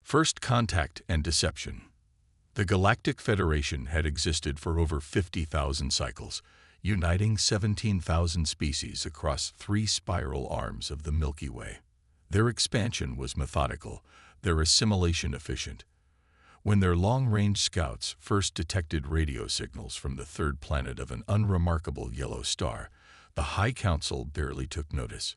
First contact and deception. The Galactic Federation had existed for over 50,000 cycles, uniting 17,000 species across 3 spiral arms of the Milky Way. Their expansion was methodical, their assimilation efficient. When their long-range scouts first detected radio signals from the third planet of an unremarkable yellow star, the High Council barely took notice.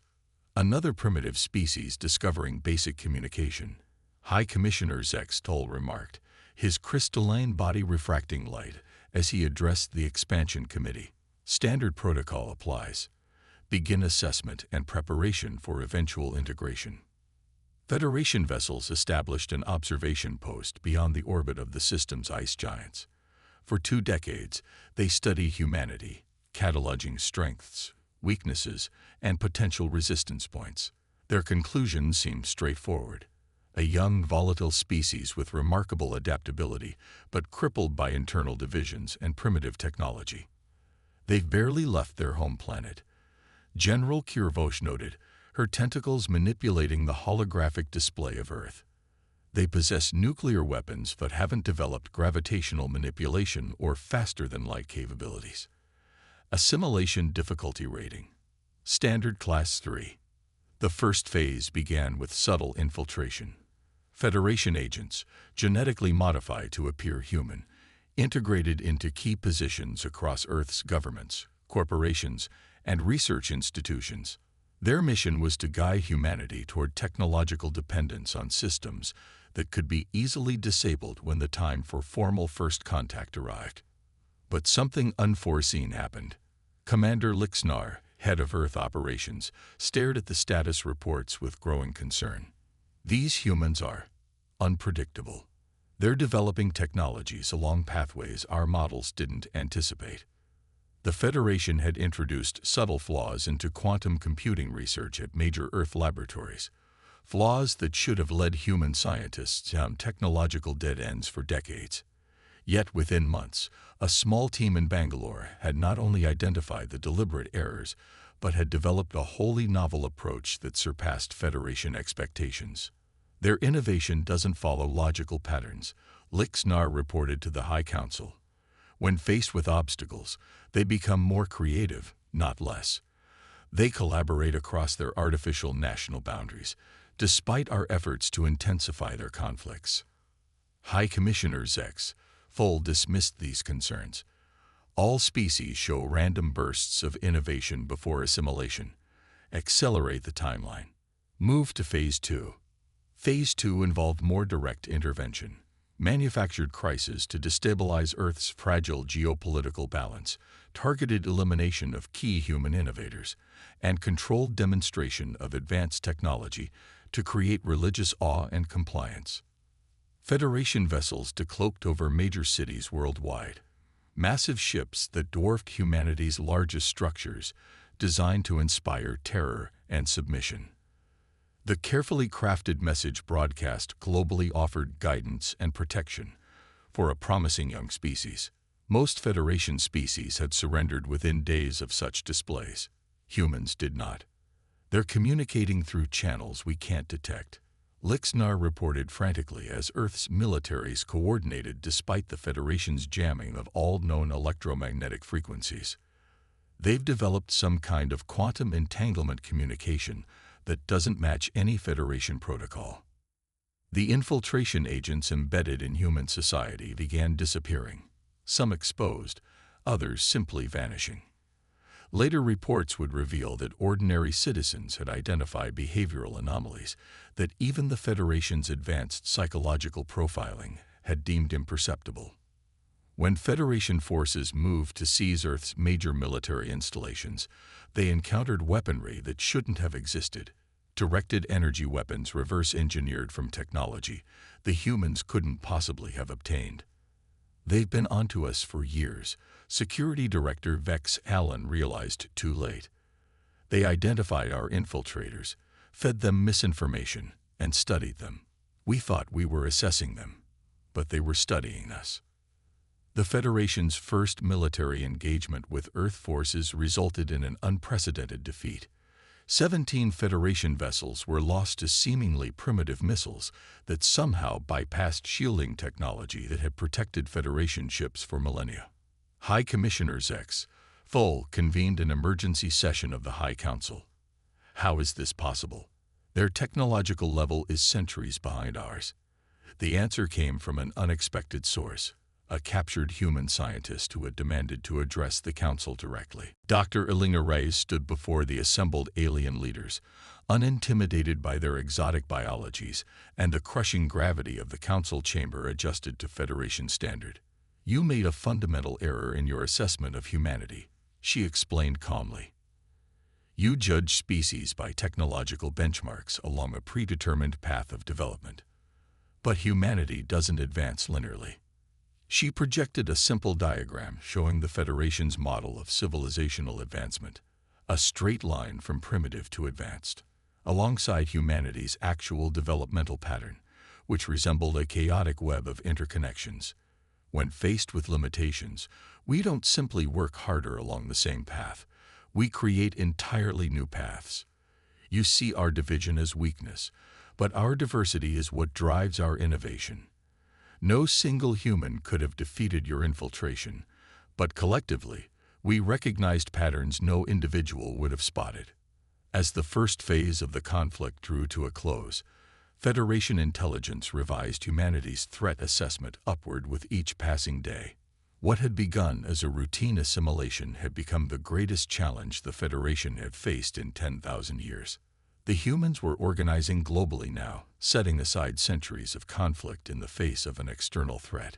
Another primitive species discovering basic communication. High Commissioner Zex Toll remarked, his crystalline body refracting light, as he addressed the Expansion Committee. Standard protocol applies. Begin assessment and preparation for eventual integration. Federation vessels established an observation post beyond the orbit of the system's ice giants. For 2 decades, they study humanity, cataloging strengths, weaknesses, and potential resistance points. Their conclusions seem straightforward. A young, volatile species with remarkable adaptability, but crippled by internal divisions and primitive technology. They've barely left their home planet. General Kirvosh noted, her tentacles manipulating the holographic display of Earth. They possess nuclear weapons but haven't developed gravitational manipulation or faster-than-light capabilities. Assimilation difficulty rating. Standard Class 3. The first phase began with subtle infiltration. Federation agents, genetically modified to appear human, integrated into key positions across Earth's governments, corporations, and research institutions. Their mission was to guide humanity toward technological dependence on systems that could be easily disabled when the time for formal first contact arrived. But something unforeseen happened. Commander Lixnar, head of Earth operations, stared at the status reports with growing concern. These humans are unpredictable. They're developing technologies along pathways our models didn't anticipate. The Federation had introduced subtle flaws into quantum computing research at major Earth laboratories, flaws that should have led human scientists down technological dead ends for decades. Yet within months, a small team in Bangalore had not only identified the deliberate errors, but had developed a wholly novel approach that surpassed Federation expectations. Their innovation doesn't follow logical patterns, Lixnar reported to the High Council. When faced with obstacles, they become more creative, not less. They collaborate across their artificial national boundaries, despite our efforts to intensify their conflicts. High Commissioner Zex Toll dismissed these concerns. All species show random bursts of innovation before assimilation. Accelerate the timeline. Move to Phase 2. Phase 2 involved more direct intervention. Manufactured crises to destabilize Earth's fragile geopolitical balance, targeted elimination of key human innovators, and controlled demonstration of advanced technology to create religious awe and compliance. Federation vessels decloaked over major cities worldwide. Massive ships that dwarfed humanity's largest structures, designed to inspire terror and submission. The carefully crafted message broadcast globally offered guidance and protection for a promising young species. Most Federation species had surrendered within days of such displays. Humans did not. They're communicating through channels we can't detect. Lixnar reported frantically as Earth's militaries coordinated despite the Federation's jamming of all known electromagnetic frequencies. They've developed some kind of quantum entanglement communication that doesn't match any Federation protocol. The infiltration agents embedded in human society began disappearing, some exposed, others simply vanishing. Later reports would reveal that ordinary citizens had identified behavioral anomalies that even the Federation's advanced psychological profiling had deemed imperceptible. When Federation forces moved to seize Earth's major military installations, they encountered weaponry that shouldn't have existed. Directed energy weapons reverse-engineered from technology the humans couldn't possibly have obtained. They've been onto us for years, Security Director Vex Allen realized too late. They identified our infiltrators, fed them misinformation, and studied them. We thought we were assessing them, but they were studying us. The Federation's first military engagement with Earth forces resulted in an unprecedented defeat. 17 Federation vessels were lost to seemingly primitive missiles that somehow bypassed shielding technology that had protected Federation ships for millennia. High Commissioner Zex Thol convened an emergency session of the High Council. How is this possible? Their technological level is centuries behind ours. The answer came from an unexpected source, a captured human scientist who had demanded to address the council directly. Dr. Elinga Reyes stood before the assembled alien leaders, unintimidated by their exotic biologies and the crushing gravity of the council chamber adjusted to Federation standard. "You made a fundamental error in your assessment of humanity," she explained calmly. "You judge species by technological benchmarks along a predetermined path of development. But humanity doesn't advance linearly." She projected a simple diagram showing the Federation's model of civilizational advancement, a straight line from primitive to advanced, alongside humanity's actual developmental pattern, which resembled a chaotic web of interconnections. When faced with limitations, we don't simply work harder along the same path. We create entirely new paths. You see our division as weakness, but our diversity is what drives our innovation. No single human could have defeated your infiltration, but collectively, we recognized patterns no individual would have spotted. As the first phase of the conflict drew to a close, Federation intelligence revised humanity's threat assessment upward with each passing day. What had begun as a routine assimilation had become the greatest challenge the Federation had faced in 10,000 years. The humans were organizing globally now, setting aside centuries of conflict in the face of an external threat.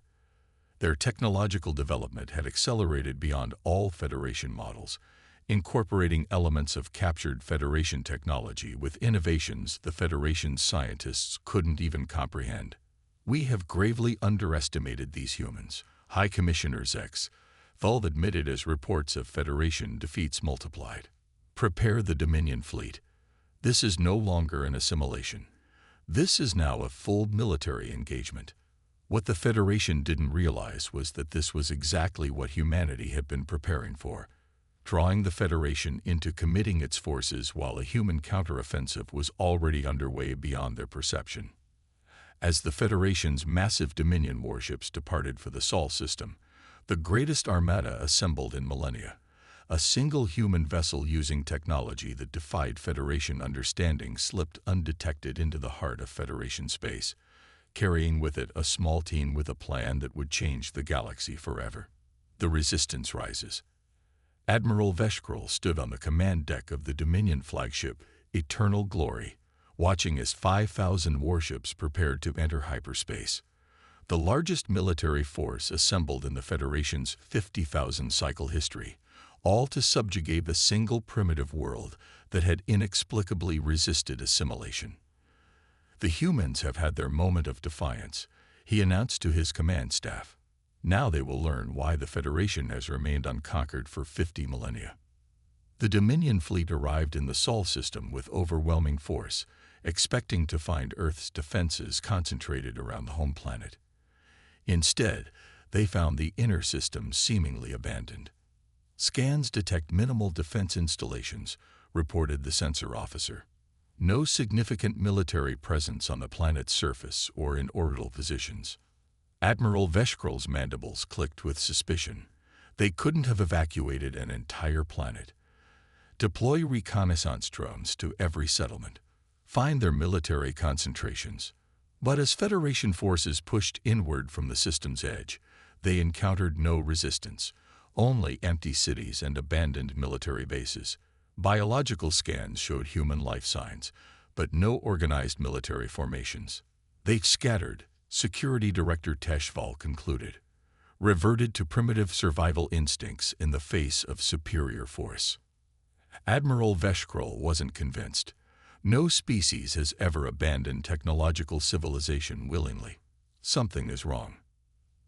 Their technological development had accelerated beyond all Federation models, incorporating elements of captured Federation technology with innovations the Federation's scientists couldn't even comprehend. "We have gravely underestimated these humans," High Commissioner Zex Thol admitted as reports of Federation defeats multiplied. "Prepare the Dominion fleet. This is no longer an assimilation. This is now a full military engagement." What the Federation didn't realize was that this was exactly what humanity had been preparing for, drawing the Federation into committing its forces while a human counteroffensive was already underway beyond their perception. As the Federation's massive Dominion warships departed for the Sol system, the greatest armada assembled in millennia, a single human vessel using technology that defied Federation understanding slipped undetected into the heart of Federation space, carrying with it a small team with a plan that would change the galaxy forever. The resistance rises. Admiral Veshkrol stood on the command deck of the Dominion flagship, Eternal Glory, watching as 5,000 warships prepared to enter hyperspace. The largest military force assembled in the Federation's 50,000 cycle history, all to subjugate the single primitive world that had inexplicably resisted assimilation. "The humans have had their moment of defiance," he announced to his command staff. "Now they will learn why the Federation has remained unconquered for 50 millennia." The Dominion fleet arrived in the Sol system with overwhelming force, expecting to find Earth's defenses concentrated around the home planet. Instead, they found the inner system seemingly abandoned. "Scans detect minimal defense installations," reported the sensor officer. "No significant military presence on the planet's surface or in orbital positions." Admiral Veshkrol's mandibles clicked with suspicion. They couldn't have evacuated an entire planet. "Deploy reconnaissance drones to every settlement. Find their military concentrations." But as Federation forces pushed inward from the system's edge, they encountered no resistance, only empty cities and abandoned military bases. Biological scans showed human life signs, but no organized military formations. They scattered, Security Director Teshval concluded, reverted to primitive survival instincts in the face of superior force. Admiral Veshkrol wasn't convinced. No species has ever abandoned technological civilization willingly. Something is wrong.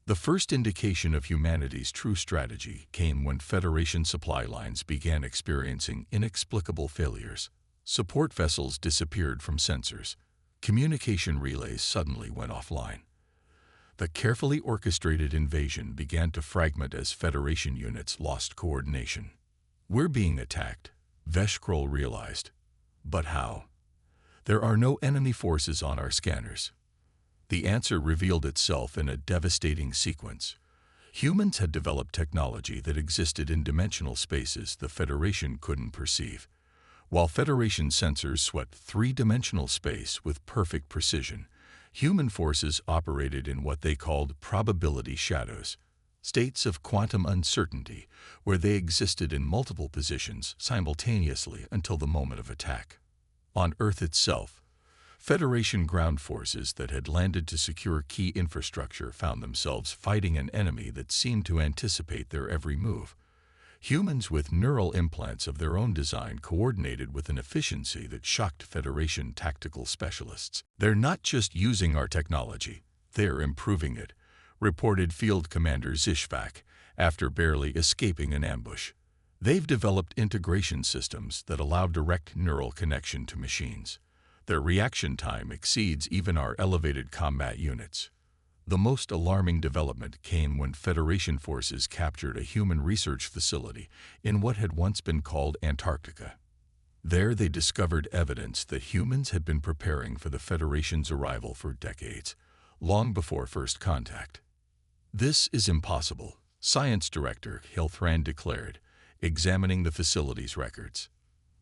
The first indication of humanity's true strategy came when Federation supply lines began experiencing inexplicable failures. Support vessels disappeared from sensors. Communication relays suddenly went offline. The carefully orchestrated invasion began to fragment as Federation units lost coordination. "We're being attacked," Veshkrol realized. But how? There are no enemy forces on our scanners. The answer revealed itself in a devastating sequence. Humans had developed technology that existed in dimensional spaces the Federation couldn't perceive. While Federation sensors swept three-dimensional space with perfect precision, human forces operated in what they called probability shadows, states of quantum uncertainty where they existed in multiple positions simultaneously until the moment of attack. On Earth itself, Federation ground forces that had landed to secure key infrastructure found themselves fighting an enemy that seemed to anticipate their every move. Humans with neural implants of their own design coordinated with an efficiency that shocked Federation tactical specialists. "They're not just using our technology, they're improving it," reported Field Commander Zishvac after barely escaping an ambush. "They've developed integration systems that allow direct neural connection to machines. Their reaction time exceeds even our elevated combat units." The most alarming development came when Federation forces captured a human research facility in what had once been called Antarctica. There they discovered evidence that humans had been preparing for the Federation's arrival for decades, long before first contact. "This is impossible," Science Director Hilthran declared, examining the facility's records.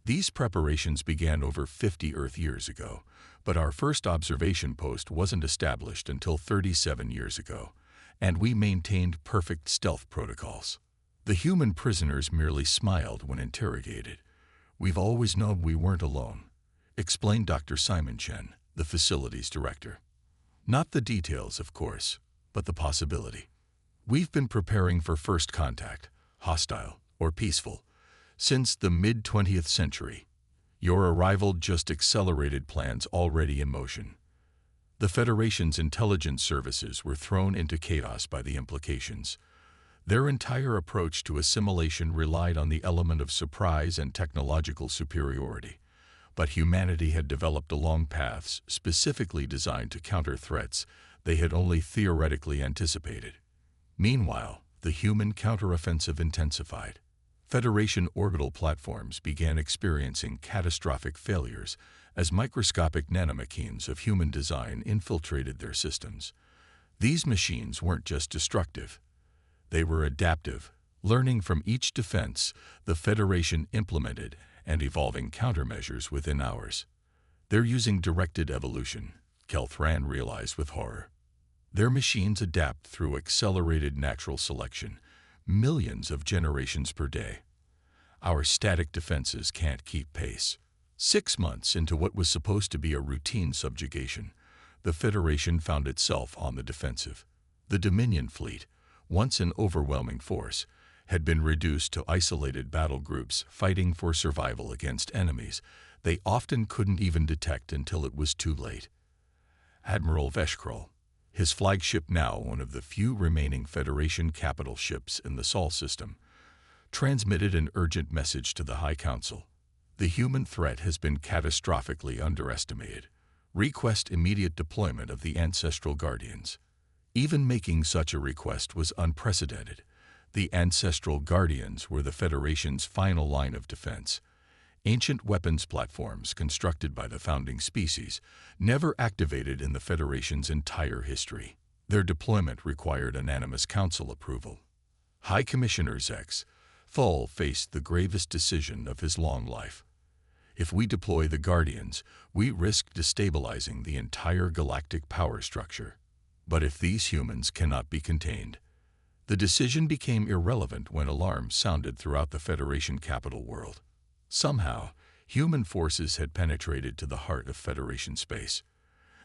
"These preparations began over 50 Earth years ago, but our first observation post wasn't established until 37 years ago, and we maintained perfect stealth protocols." The human prisoners merely smiled when interrogated. "We've always known we weren't alone," explained Dr. Simon Chen, the facility's director. "Not the details, of course, but the possibility. We've been preparing for first contact, hostile or peaceful, since the mid-20th century. Your arrival just accelerated plans already in motion." The Federation's intelligence services were thrown into chaos by the implications. Their entire approach to assimilation relied on the element of surprise and technological superiority. But humanity had developed along paths specifically designed to counter threats they had only theoretically anticipated. Meanwhile, the human counteroffensive intensified. Federation orbital platforms began experiencing catastrophic failures as microscopic nanomachines of human design infiltrated their systems. These machines weren't just destructive. They were adaptive, learning from each defense the Federation implemented and evolving countermeasures within hours. "They're using directed evolution," Kelthran realized with horror. "Their machines adapt through accelerated natural selection, millions of generations per day. Our static defenses can't keep pace." 6 months into what was supposed to be a routine subjugation, the Federation found itself on the defensive. The Dominion fleet, once an overwhelming force, had been reduced to isolated battle groups fighting for survival against enemies they often couldn't even detect until it was too late. Admiral Veshkrol, his flagship now one of the few remaining Federation capital ships in the Sol system, transmitted an urgent message to the High Council. "The human threat has been catastrophically underestimated. Request immediate deployment of the Ancestral Guardians." Even making such a request was unprecedented. The Ancestral Guardians were the Federation's final line of defense. Ancient weapons platforms constructed by the founding species, never activated in the Federation's entire history. Their deployment required unanimous council approval. High Commissioner Zex Thul faced the gravest decision of his long life. "If we deploy the Guardians, we risk destabilizing the entire galactic power structure. But if these humans cannot be contained..." The decision became irrelevant when alarms sounded throughout the Federation capital world. Somehow, human forces had penetrated to the heart of Federation space.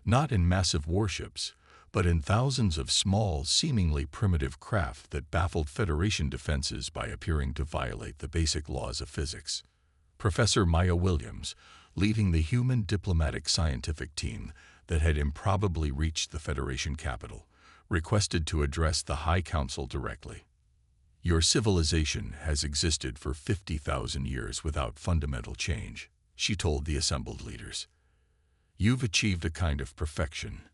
Not in massive warships, but in thousands of small, seemingly primitive craft that baffled Federation defenses by appearing to violate the basic laws of physics. Professor Maya Williams, leading the human diplomatic scientific team that had improbably reached the Federation capital, requested to address the High Council directly. "Your civilization has existed for 50,000 years without fundamental change," she told the assembled leaders. "You've achieved a kind of perfection,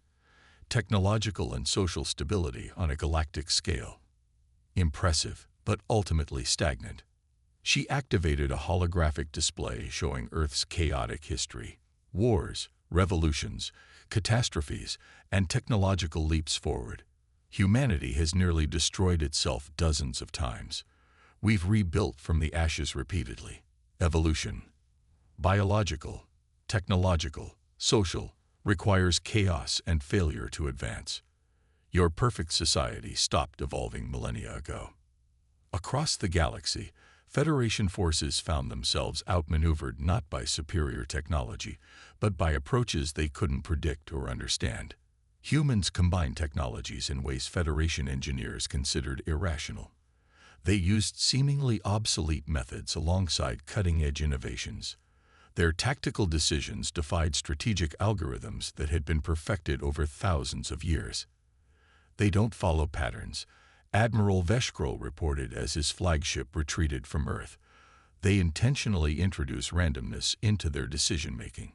technological and social stability on a galactic scale. Impressive, but ultimately stagnant. She activated a holographic display showing Earth's chaotic history: wars, revolutions, catastrophes, and technological leaps forward. Humanity has nearly destroyed itself dozens of times. We've rebuilt from the ashes repeatedly. Evolution, biological, technological, social, requires chaos and failure to advance. Your perfect society stopped evolving millennia ago. Across the galaxy, Federation forces found themselves outmaneuvered not by superior technology, but by approaches they couldn't predict or understand. Humans combined technologies in ways Federation engineers considered irrational. They used seemingly obsolete methods alongside cutting-edge innovations. Their tactical decisions defied strategic algorithms that had been perfected over thousands of years. They don't follow patterns, Admiral Veshkrol reported as his flagship retreated from Earth. They intentionally introduce randomness into their decision-making.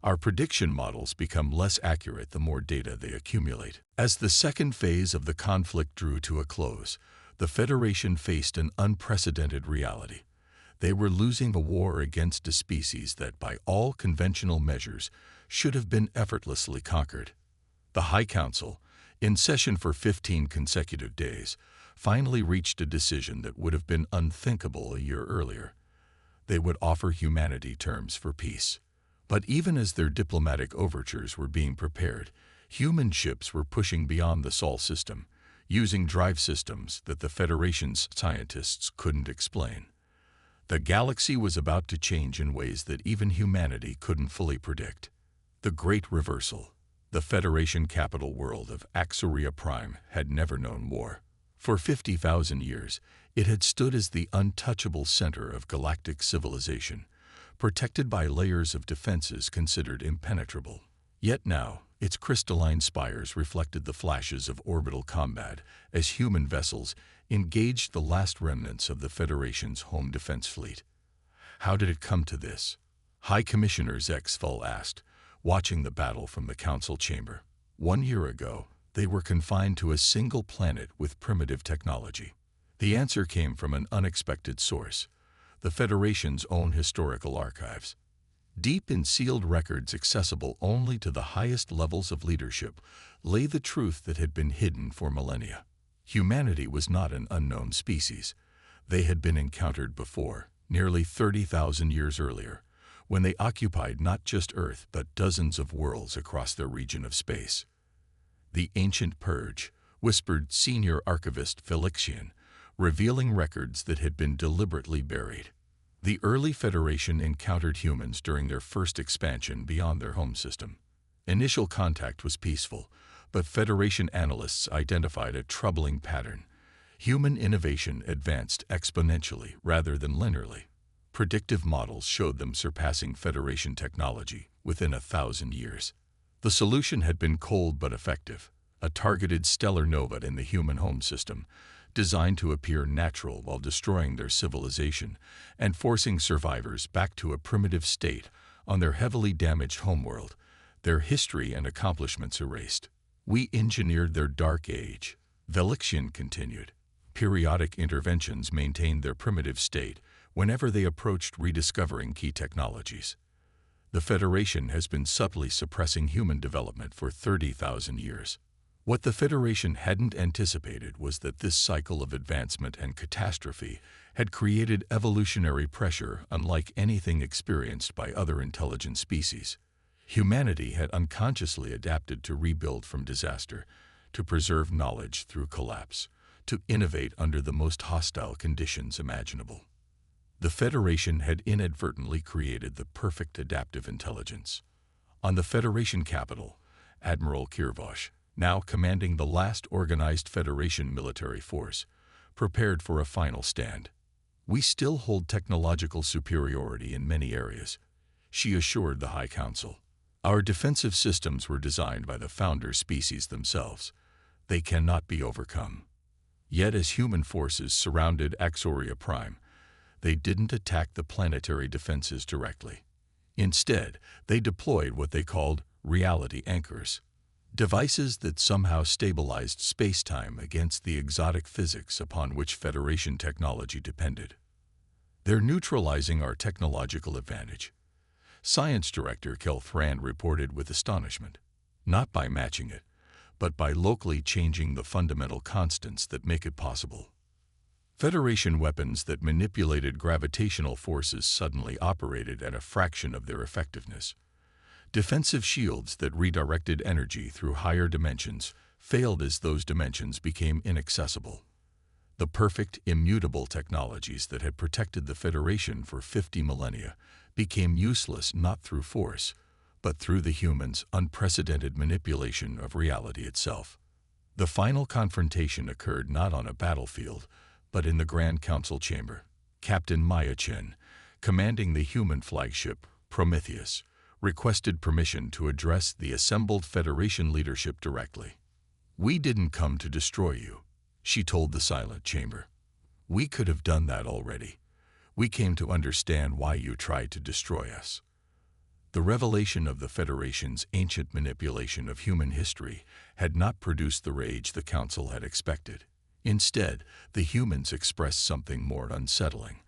Our prediction models become less accurate the more data they accumulate. As the second phase of the conflict drew to a close, the Federation faced an unprecedented reality. They were losing a war against a species that, by all conventional measures, should have been effortlessly conquered. The High Council, in session for 15 consecutive days, finally reached a decision that would have been unthinkable a year earlier. They would offer humanity terms for peace. But even as their diplomatic overtures were being prepared, human ships were pushing beyond the Sol system, using drive systems that the Federation's scientists couldn't explain. The galaxy was about to change in ways that even humanity couldn't fully predict. The Great Reversal. The Federation capital world of Axoria Prime had never known war. For 50,000 years, it had stood as the untouchable center of galactic civilization, protected by layers of defenses considered impenetrable. Yet now, its crystalline spires reflected the flashes of orbital combat as human vessels engaged the last remnants of the Federation's home defense fleet. How did it come to this? High Commissioner Zexful asked, watching the battle from the council chamber. 1 year ago, they were confined to a single planet with primitive technology. The answer came from an unexpected source: the Federation's own historical archives. Deep in sealed records accessible only to the highest levels of leadership lay the truth that had been hidden for millennia. Humanity was not an unknown species. They had been encountered before, nearly 30,000 years earlier, when they occupied not just Earth but dozens of worlds across their region of space. The Ancient Purge, whispered Senior Archivist Felixian, revealing records that had been deliberately buried. The early Federation encountered humans during their first expansion beyond their home system. Initial contact was peaceful, but Federation analysts identified a troubling pattern. Human innovation advanced exponentially rather than linearly. Predictive models showed them surpassing Federation technology within 1,000 years. The solution had been cold but effective: a targeted stellar nova in the human home system, designed to appear natural while destroying their civilization and forcing survivors back to a primitive state on their heavily damaged homeworld, their history and accomplishments erased. We engineered their dark age, Velixian continued. Periodic interventions maintained their primitive state whenever they approached rediscovering key technologies. The Federation has been subtly suppressing human development for 30,000 years. What the Federation hadn't anticipated was that this cycle of advancement and catastrophe had created evolutionary pressure unlike anything experienced by other intelligent species. Humanity had unconsciously adapted to rebuild from disaster, to preserve knowledge through collapse, to innovate under the most hostile conditions imaginable. The Federation had inadvertently created the perfect adaptive intelligence. On the Federation capital, Admiral Kirvosh, now commanding the last organized Federation military force, prepared for a final stand. "We still hold technological superiority in many areas," she assured the High Council. "Our defensive systems were designed by the founder species themselves. They cannot be overcome." Yet as human forces surrounded Axoria Prime, they didn't attack the planetary defenses directly. Instead, they deployed what they called reality anchors, devices that somehow stabilized space-time against the exotic physics upon which Federation technology depended. They're neutralizing our technological advantage. Science Director Kel Thrand reported with astonishment. Not by matching it, but by locally changing the fundamental constants that make it possible. Federation weapons that manipulated gravitational forces suddenly operated at a fraction of their effectiveness. Defensive shields that redirected energy through higher dimensions failed as those dimensions became inaccessible. The perfect, immutable technologies that had protected the Federation for 50 millennia became useless not through force, but through the humans' unprecedented manipulation of reality itself. The final confrontation occurred not on a battlefield, but in the Grand Council chamber. Captain Maya Chen, commanding the human flagship Prometheus, requested permission to address the assembled Federation leadership directly. "We didn't come to destroy you," she told the silent chamber. "We could have done that already. We came to understand why you tried to destroy us." The revelation of the Federation's ancient manipulation of human history had not produced the rage the Council had expected. Instead, the humans expressed something more unsettling,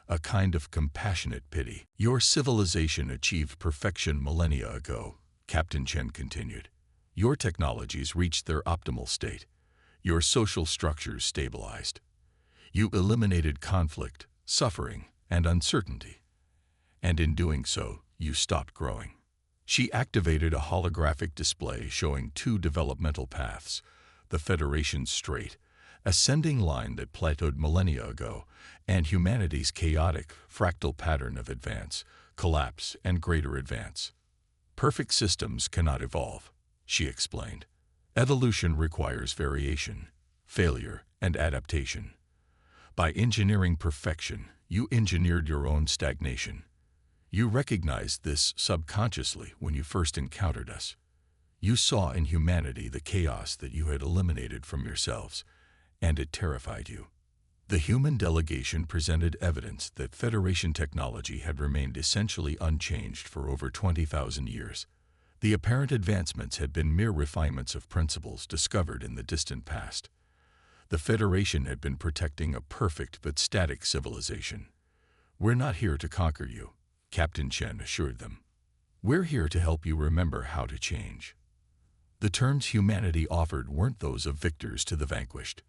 a kind of compassionate pity. "Your civilization achieved perfection millennia ago," Captain Chen continued. "Your technologies reached their optimal state. Your social structures stabilized. You eliminated conflict, suffering, and uncertainty. And in doing so, you stopped growing." She activated a holographic display showing two developmental paths, the Federation's straight, ascending line that plateaued millennia ago, and humanity's chaotic, fractal pattern of advance, collapse, and greater advance. "Perfect systems cannot evolve," she explained. "Evolution requires variation, failure, and adaptation. By engineering perfection, you engineered your own stagnation. You recognized this subconsciously when you first encountered us. You saw in humanity the chaos that you had eliminated from yourselves, and it terrified you." The human delegation presented evidence that Federation technology had remained essentially unchanged for over 20,000 years. The apparent advancements had been mere refinements of principles discovered in the distant past. The Federation had been protecting a perfect but static civilization. "We're not here to conquer you," Captain Chen assured them. "We're here to help you remember how to change." The terms humanity offered weren't those of victors to the vanquished,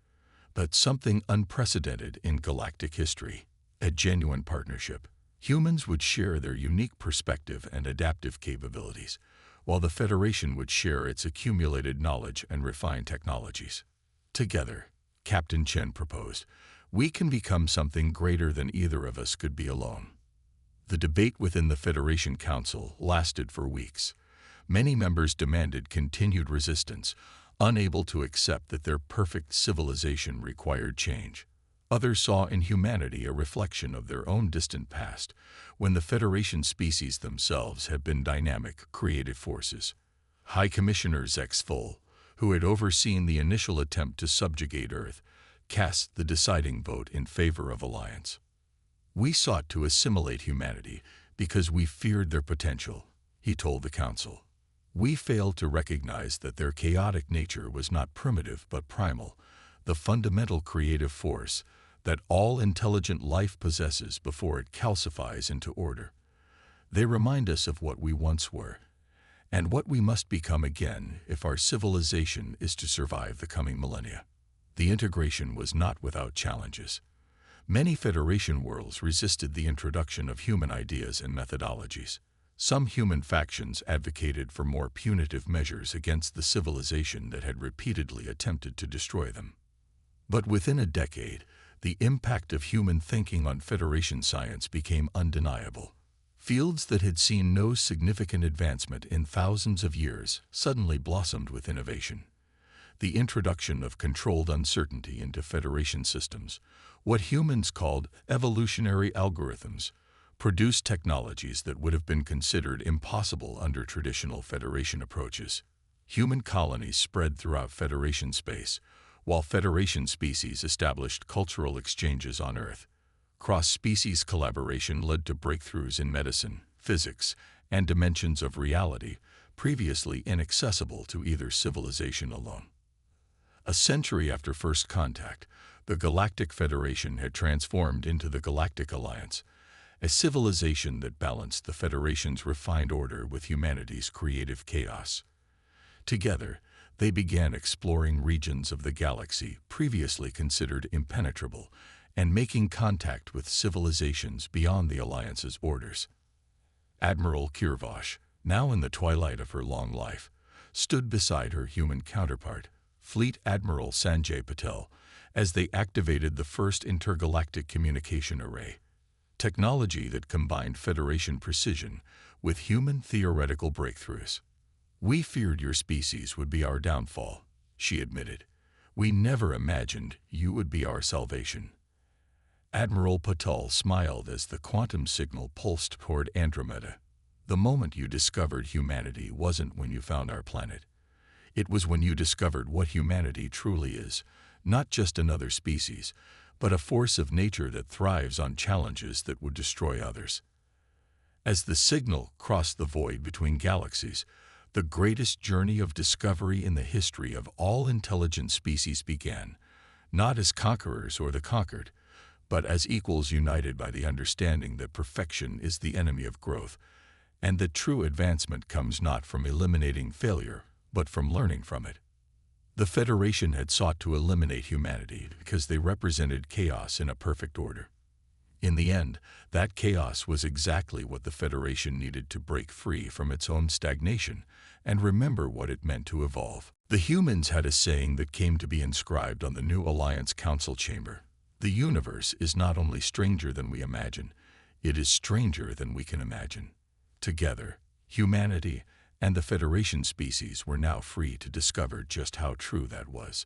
but something unprecedented in galactic history, a genuine partnership. Humans would share their unique perspective and adaptive capabilities, while the Federation would share its accumulated knowledge and refined technologies. Together, Captain Chen proposed, we can become something greater than either of us could be alone. The debate within the Federation Council lasted for weeks. Many members demanded continued resistance, unable to accept that their perfect civilization required change. Others saw in humanity a reflection of their own distant past, when the Federation species themselves had been dynamic, creative forces. High Commissioner Zex Full, who had overseen the initial attempt to subjugate Earth, cast the deciding vote in favor of alliance. "We sought to assimilate humanity because we feared their potential," he told the Council. "We failed to recognize that their chaotic nature was not primitive but primal, the fundamental creative force that all intelligent life possesses before it calcifies into order. They remind us of what we once were, and what we must become again if our civilization is to survive the coming millennia." The integration was not without challenges. Many Federation worlds resisted the introduction of human ideas and methodologies. Some human factions advocated for more punitive measures against the civilization that had repeatedly attempted to destroy them. But within a decade, the impact of human thinking on Federation science became undeniable. Fields that had seen no significant advancement in thousands of years suddenly blossomed with innovation. The introduction of controlled uncertainty into Federation systems, what humans called evolutionary algorithms, produced technologies that would have been considered impossible under traditional Federation approaches. Human colonies spread throughout Federation space, while Federation species established cultural exchanges on Earth. Cross-species collaboration led to breakthroughs in medicine, physics, and dimensions of reality previously inaccessible to either civilization alone. A century after first contact, the Galactic Federation had transformed into the Galactic Alliance, a civilization that balanced the Federation's refined order with humanity's creative chaos. Together, they began exploring regions of the galaxy previously considered impenetrable and making contact with civilizations beyond the Alliance's borders. Admiral Kirvosh, now in the twilight of her long life, stood beside her human counterpart, Fleet Admiral Sanjay Patel, as they activated the first intergalactic communication array, technology that combined Federation precision with human theoretical breakthroughs. "We feared your species would be our downfall," she admitted. "We never imagined you would be our salvation." Admiral Patel smiled as the quantum signal pulsed toward Andromeda. "The moment you discovered humanity wasn't when you found our planet. It was when you discovered what humanity truly is, not just another species, but a force of nature that thrives on challenges that would destroy others." As the signal crossed the void between galaxies, the greatest journey of discovery in the history of all intelligent species began, not as conquerors or the conquered, but as equals united by the understanding that perfection is the enemy of growth, and that true advancement comes not from eliminating failure, but from learning from it. The Federation had sought to eliminate humanity because they represented chaos in a perfect order. In the end, that chaos was exactly what the Federation needed to break free from its own stagnation and remember what it meant to evolve. The humans had a saying that came to be inscribed on the new Alliance Council chamber. "The universe is not only stranger than we imagine, it is stranger than we can imagine." Together, humanity and the Federation species were now free to discover just how true that was.